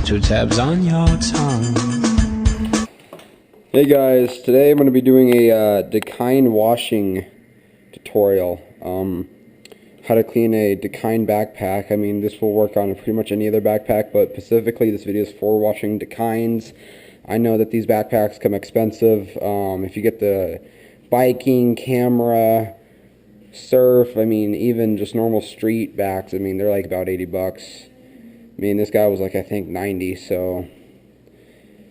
2 tabs on your tongue. Hey guys, today I'm going to be doing a Dakine washing tutorial. How to clean a Dakine backpack. I mean, this will work on pretty much any other backpack, but specifically this video is for washing Dakines. I know that these backpacks come expensive. If you get the biking, camera, surf, I mean, even just normal street backs, I mean, they're like about 80 bucks. I mean, this guy was like, I think 90, so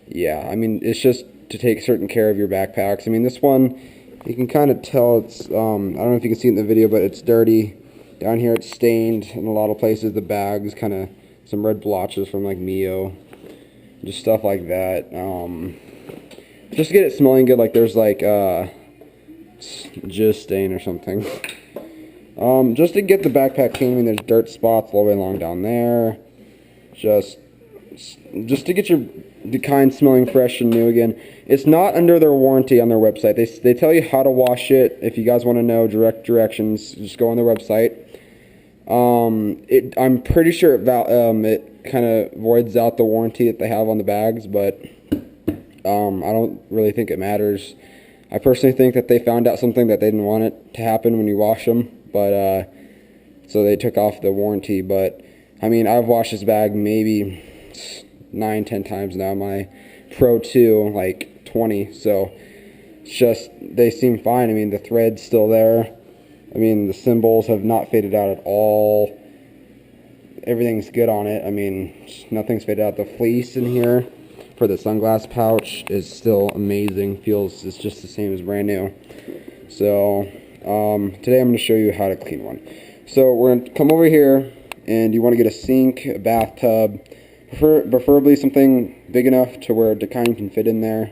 yeah, I mean, it's just to take certain care of your backpacks. I mean, this one, you can kind of tell it's, I don't know if you can see it in the video, but it's dirty. Down here it's stained in a lot of places. The bag's kind of some red blotches from like Mio, just stuff like that. Just to get it smelling good, like there's like jizz stain or something. Just to get the backpack clean, I mean, there's dirt spots all the way along down there. Just to get your Dakine smelling fresh and new again. It's not under their warranty on their website. They tell you how to wash it. If you guys want to know direct directions, just go on their website. I'm pretty sure it kind of voids out the warranty that they have on the bags, but I don't really think it matters. I personally think that they found out something that they didn't want it to happen when you wash them, but so they took off the warranty. But I mean, I've washed this bag maybe 9-10 times now. My Pro 2 like 20, so it's just, they seem fine. I mean, the thread's still there. I mean, the symbols have not faded out at all. Everything's good on it. I mean, nothing's faded out. The fleece in here for the sunglass pouch is still amazing. It's just the same as brand new. So today I'm going to show you how to clean one. So we're going to come over here, and you want to get a sink, a bathtub, preferably something big enough to where Dakine can fit in there,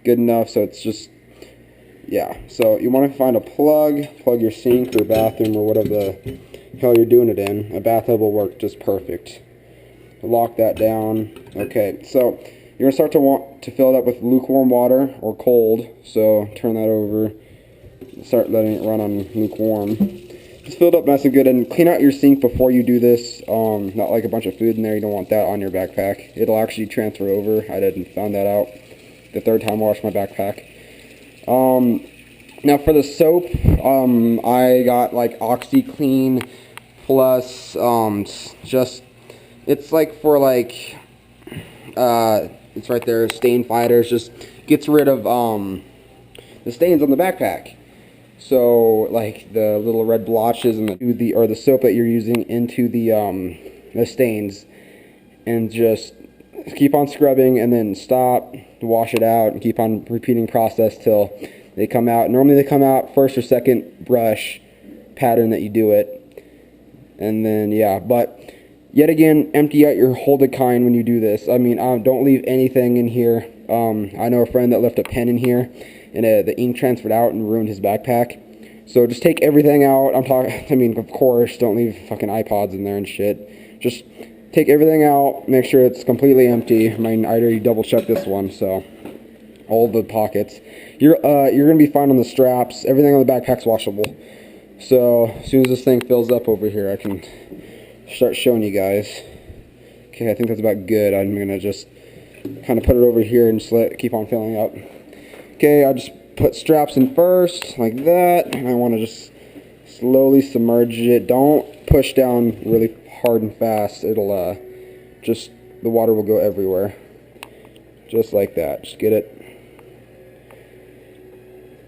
good enough so it's just, yeah. So you want to find a plug your sink or bathroom or whatever the hell you're doing it in. A bathtub will work just perfect. Lock that down. Okay, so you're going to start to want to fill it up with lukewarm water or cold, so turn that over, start letting it run on lukewarm. Just fill it up nice and good, and clean out your sink before you do this. Not like a bunch of food in there. You don't want that on your backpack. It'll actually transfer over. I didn't found that out the third time I washed my backpack. Now for the soap, I got like OxyClean plus just, it's like for like it's right there, stain fighters. Just gets rid of the stains on the backpack. So like the little red blotches and the soap that you're using into the stains, and just keep on scrubbing and then stop, wash it out, and keep on repeating process till they come out. Normally they come out first or second brush pattern that you do it, and then yeah. But yet again, empty out your whole Dakine when you do this. I mean, don't leave anything in here. I know a friend that left a pen in here, and the ink transferred out and ruined his backpack. So just take everything out. I mean, of course, don't leave fucking iPods in there and shit. Just take everything out, make sure it's completely empty. I mean, I already double checked this one, so all the pockets. You're gonna be fine on the straps. Everything on the backpack's washable. So as soon as this thing fills up over here, I can start showing you guys. Okay, I think that's about good. I'm gonna just kind of put it over here and just keep on filling up. Okay, I just put straps in first, like that, and I want to just slowly submerge it. Don't push down really hard and fast. It'll just, the water will go everywhere. Just like that. Just get it.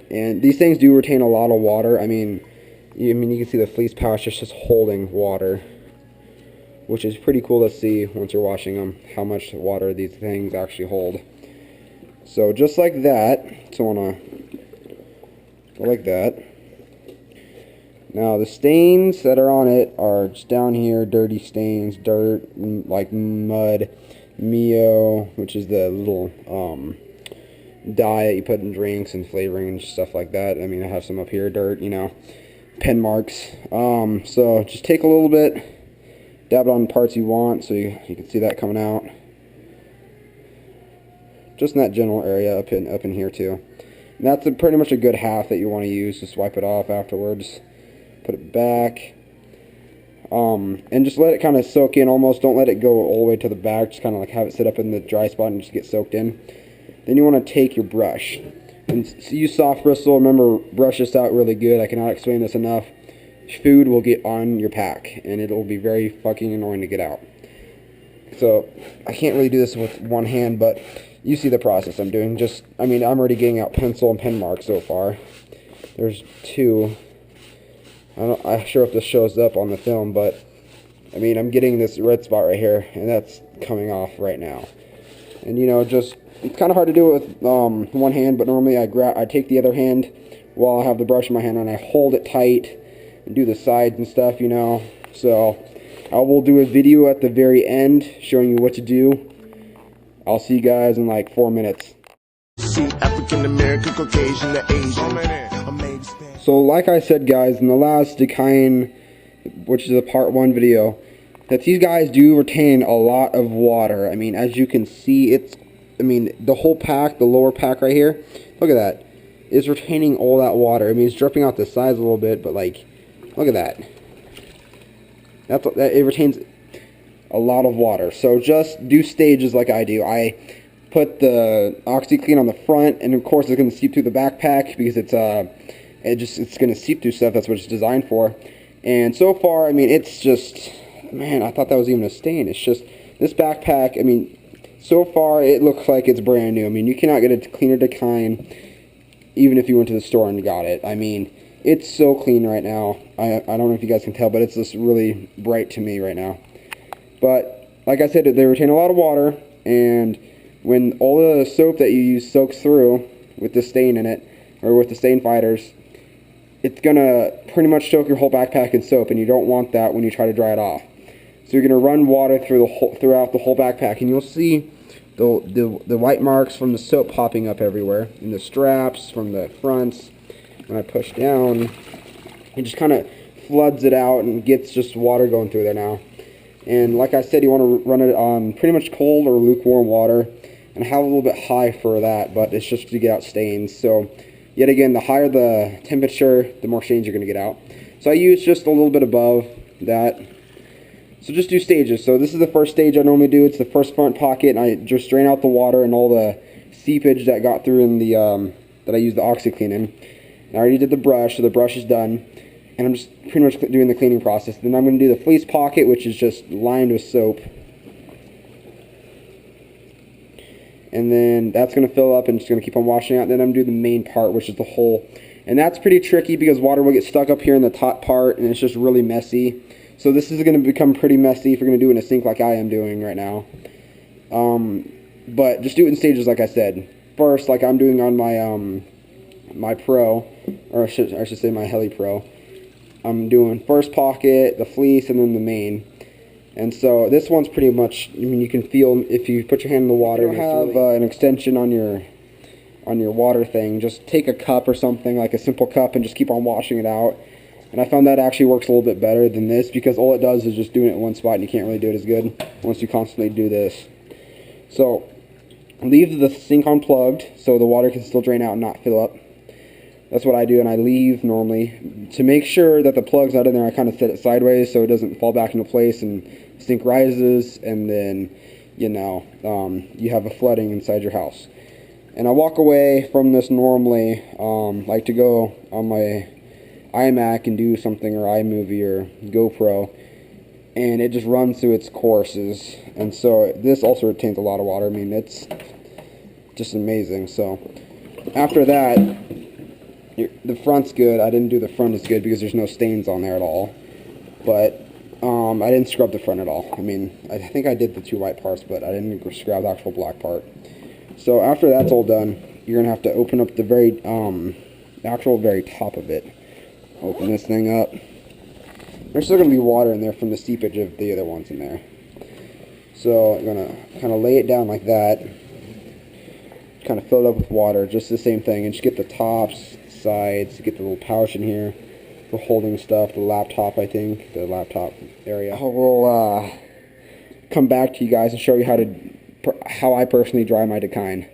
And these things do retain a lot of water. I mean you can see the fleece pouch is just holding water, which is pretty cool to see once you're washing them, how much water these things actually hold. So just like that. So I want to go like that. Now the stains that are on it are just down here, dirty stains, dirt, like mud, Mio, which is the little dye that you put in drinks and flavoring and stuff like that. I mean, I have some up here, dirt, you know, pen marks. So just take a little bit, dab it on parts you want, so you can see that coming out. Just in that general area up in here too. And that's pretty much a good half that you want to use. Just wipe it off afterwards. Put it back. And just let it kind of soak in almost. Don't let it go all the way to the back. Just kind of like have it sit up in the dry spot and just get soaked in. Then you want to take your brush. And use soft bristle. Remember, brush this out really good. I cannot explain this enough. Food will get on your pack, and it will be very fucking annoying to get out. So, I can't really do this with one hand, but you see the process I'm doing. I'm already getting out pencil and pen marks so far. There's 2. I'm not sure if this shows up on the film, but, I'm getting this red spot right here, and that's coming off right now. And, it's kind of hard to do it with one hand, but normally I take the other hand while I have the brush in my hand, and I hold it tight and do the sides and stuff, So, I will do a video at the very end showing you what to do. I'll see you guys in like 4 minutes. African American, Caucasian, Asian. So, like I said, guys, in the last Dakine, which is a part 1 video, that these guys do retain a lot of water. As you can see, the whole pack, the lower pack right here, look at that, is retaining all that water. It's dripping out the sides a little bit, but like, look at that. It retains a lot of water. So just do stages like I do. I put the OxiClean on the front, and of course it's going to seep through the backpack because it's going to seep through stuff. That's what it's designed for. And so far, it's just, man, I thought that was even a stain. It's just this backpack. So far, it looks like it's brand new. You cannot get a cleaner Dakine, even if you went to the store and got it. It's so clean right now. I don't know if you guys can tell, but it's just really bright to me right now. But, like I said, they retain a lot of water, and when all the soap that you use soaks through with the stain in it, or with the stain fighters, it's going to pretty much soak your whole backpack in soap, and you don't want that when you try to dry it off. So you're going to run water throughout the whole backpack, and you'll see the white marks from the soap popping up everywhere, in the straps, from the fronts. When I push down, it just kind of floods it out and gets just water going through there now. And like I said, you want to run it on pretty much cold or lukewarm water, and have a little bit high for that, but it's just to get out stains. So yet again, the higher the temperature, the more stains you're going to get out. So I use just a little bit above that. So just do stages. So this is the first stage I normally do. It's the first front pocket, and I just drain out the water and all the seepage that got through in the that I used the OxiClean in. I already did the brush, so the brush is done, and I'm just pretty much doing the cleaning process. Then I'm going to do the fleece pocket, which is just lined with soap. And then that's going to fill up and just going to keep on washing out. Then I'm going to do the main part, which is the hole. And that's pretty tricky because water will get stuck up here in the top part, and it's just really messy. So this is going to become pretty messy if you're going to do it in a sink like I am doing right now. But just do it in stages like I said. First, like I'm doing on my Pro, or I should say my Heli Pro. I'm doing first pocket, the fleece, and then the main. And so this one's pretty much, you can feel if you put your hand in the water. You have an extension on your water thing. Just take a cup or something, like a simple cup, and just keep on washing it out. And I found that actually works a little bit better than this, because all it does is just doing it in one spot, and you can't really do it as good once you constantly do this. So leave the sink unplugged so the water can still drain out and not fill up. That's what I do, and I leave normally. To make sure that the plug's not in there, I kind of set it sideways so it doesn't fall back into place and the sink rises, and then, you have a flooding inside your house. And I walk away from this normally, like to go on my iMac and do something, or iMovie or GoPro, and it just runs through its courses. And so this also retains a lot of water. It's just amazing. So after that, the front's good. I didn't do the front as good because there's no stains on there at all. But I didn't scrub the front at all. I think I did the 2 white parts, but I didn't scrub the actual black part. So after that's all done, you're going to have to open up the very top of it. Open this thing up. There's still going to be water in there from the seepage of the other ones in there. So I'm going to kind of lay it down like that. Kind of fill it up with water, just the same thing. And just get the tops, sides, get the little pouch in here for holding stuff. The laptop, I think. The laptop area. We'll come back to you guys and show you how I personally dry my Dakine.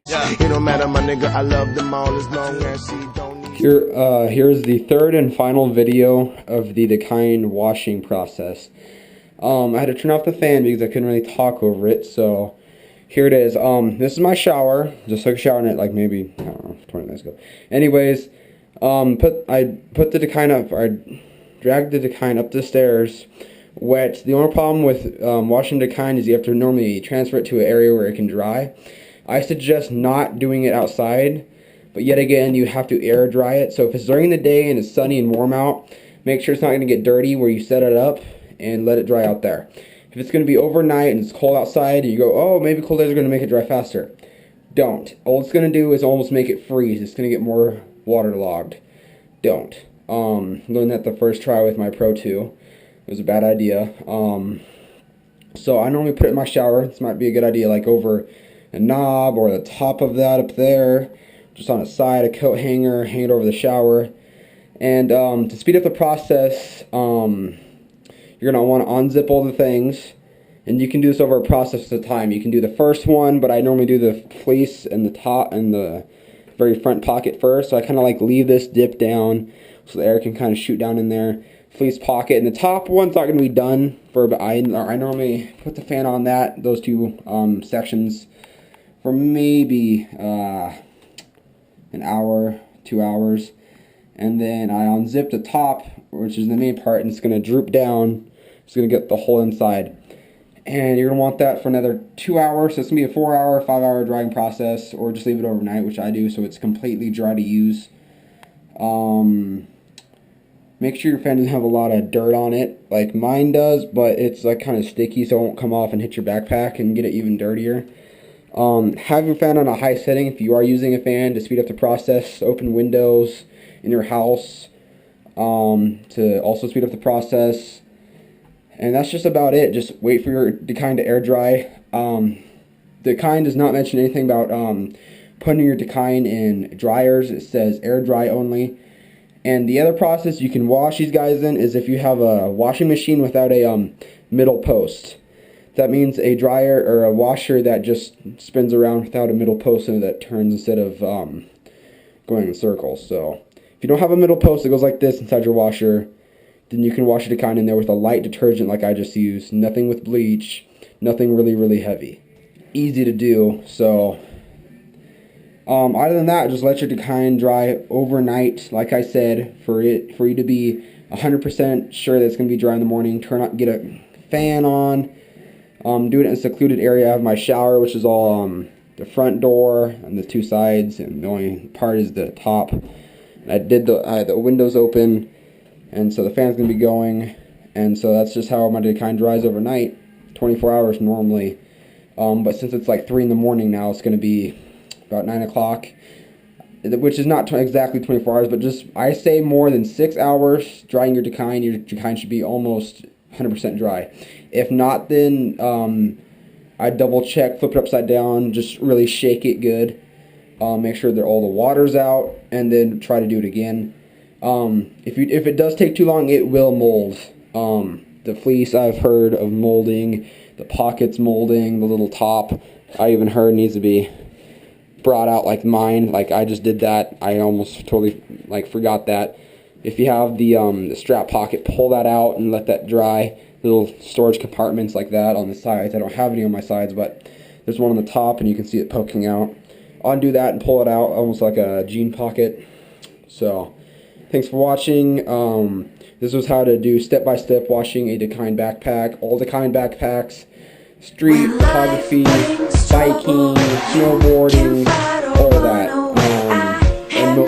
Yeah. It don't matter, my nigga, I love them all as long as she don't need Here's the third and final video of the Dakine washing process. I had to turn off the fan because I couldn't really talk over it, so here it is. This is my shower. Just took a shower in it like maybe, I don't know, 20 minutes ago. Anyways, I put the Dakine up, I dragged the Dakine up the stairs wet. The only problem with washing Dakine is you have to normally transfer it to an area where it can dry. I suggest not doing it outside, but yet again, you have to air dry it. So if it's during the day and it's sunny and warm out, make sure it's not going to get dirty where you set it up and let it dry out there. If it's going to be overnight and it's cold outside and you go, oh, maybe cold days are going to make it dry faster. Don't. All it's going to do is almost make it freeze. It's going to get more waterlogged. Don't. Learned that the first try with my Pro 2. It was a bad idea. So I normally put it in my shower. This might be a good idea, like over a knob or the top of that up there. Just on a side, a coat hanger, hang it over the shower. And to speed up the process, you're going to want to unzip all the things. And you can do this over a process at a time. You can do the first one, but I normally do the fleece and the top and the very front pocket first. So I kind of like leave this dip down so the air can kind of shoot down in there. Fleece pocket. And the top one's not going to be done for, but I normally put the fan on that, those two sections, for maybe an hour, 2 hours, and then I unzip the top, which is the main part, and it's going to droop down. It's going to get the whole inside, and you're going to want that for another 2 hours. So it's going to be a 4-hour, 5-hour drying process, or just leave it overnight, which I do, so it's completely dry to use. Make sure your fan doesn't have a lot of dirt on it, like mine does, but it's like kind of sticky, so it won't come off and hit your backpack and get it even dirtier. Have your fan on a high setting if you are using a fan to speed up the process. Open windows in your house to also speed up the process. And that's just about it. Just wait for your Dakine to air dry. Dakine does not mention anything about putting your Dakine in dryers. It says air dry only. And the other process you can wash these guys in is if you have a washing machine without a middle post. That means a dryer or a washer that just spins around without a middle post and that turns instead of going in circles. So if you don't have a middle post that goes like this inside your washer, then you can wash your Dakine in there with a light detergent like I just used. Nothing with bleach, nothing really, really heavy. Easy to do. So other than that, just let your Dakine dry overnight, like I said, for you to be 100% sure that it's going to be dry in the morning. Get a fan on. Do it in a secluded area. I have my shower, which is all the front door and the two sides, and the only part is the top. And I did the windows open, and so the fan's gonna be going, and so that's just how my Dakine dries overnight, 24 hours normally. But since it's like 3 in the morning now, it's gonna be about 9 o'clock, which is not exactly 24 hours, but just I say more than 6 hours drying your Dakine. Your Dakine should be almost 100% dry. If not, then I double check, flip it upside down, just really shake it good. Make sure that all the water's out, and then try to do it again. If it does take too long, it will mold. The fleece I've heard of molding, the pockets molding, the little top I even heard needs to be brought out like mine. Like I just did that. I almost totally forgot that. If you have the strap pocket, pull that out and let that dry. Little storage compartments like that on the sides. I don't have any on my sides, but there's one on the top and you can see it poking out. Undo that and pull it out, almost like a jean pocket. So, thanks for watching. This was how to do step-by-step washing a Dakine backpack. All Dakine backpacks, street photography, biking, snowboarding, all that. And